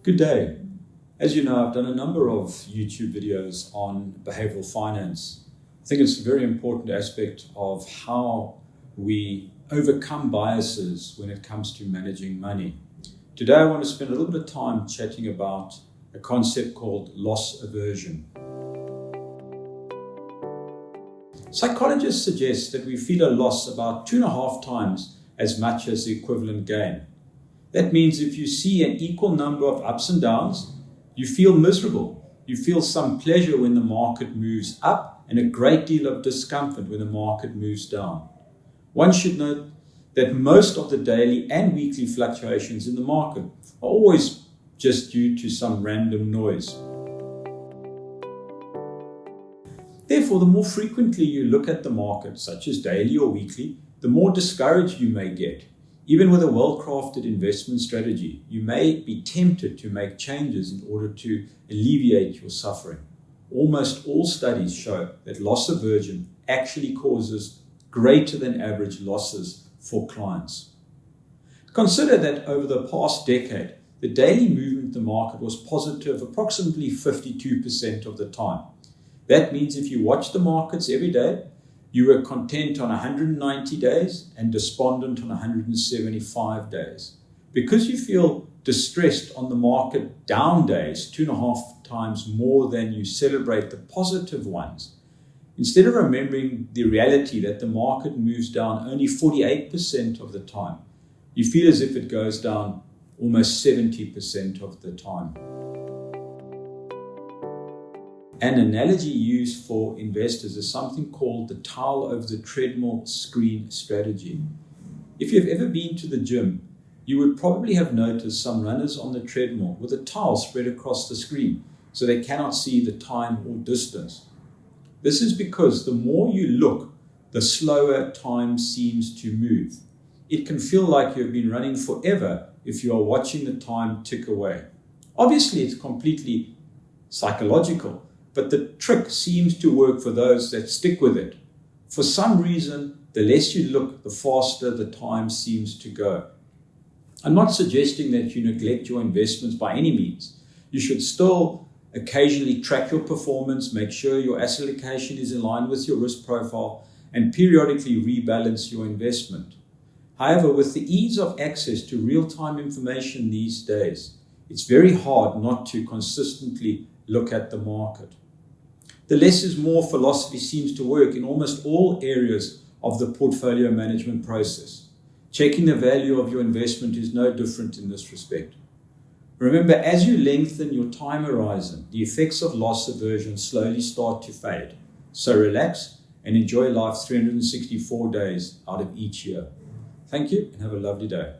Good day. As you know, I've done a number of YouTube videos on behavioral finance. I think it's a very important aspect of how we overcome biases when it comes to managing money. Today, I want to spend a little bit of time chatting about a concept called loss aversion. Psychologists suggest that we feel a loss about 2.5 times as much as the equivalent gain. That means if you see an equal number of ups and downs, you feel miserable. You feel some pleasure when the market moves up and a great deal of discomfort when the market moves down. One should note that most of the daily and weekly fluctuations in the market are always just due to some random noise. Therefore, the more frequently you look at the market, such as daily or weekly, the more discouraged you may get. Even with a well-crafted investment strategy, you may be tempted to make changes in order to alleviate your suffering. Almost all studies show that loss aversion actually causes greater than average losses for clients. Consider that over the past decade, the daily movement in the market was positive approximately 52% of the time. That means if you watch the markets every day, you were content on 190 days and despondent on 175 days. Because you feel distressed on the market down days 2.5 times more than you celebrate the positive ones, instead of remembering the reality that the market moves down only 48% of the time, you feel as if it goes down almost 70% of the time. An analogy used for investors is something called the towel over the treadmill screen strategy. If you've ever been to the gym, you would probably have noticed some runners on the treadmill with a towel spread across the screen so they cannot see the time or distance. This is because the more you look, the slower time seems to move. It can feel like you've been running forever if you are watching the time tick away. Obviously, it's completely psychological, but the trick seems to work for those that stick with it. For some reason, the less you look, the faster the time seems to go. I'm not suggesting that you neglect your investments by any means. You should still occasionally track your performance, make sure your asset allocation is in line with your risk profile, and periodically rebalance your investment. However, with the ease of access to real-time information these days, it's very hard not to consistently look at the market. The less is more philosophy seems to work in almost all areas of the portfolio management process. Checking the value of your investment is no different in this respect. Remember, as you lengthen your time horizon, the effects of loss aversion slowly start to fade. So relax and enjoy life 364 days out of each year. Thank you and have a lovely day.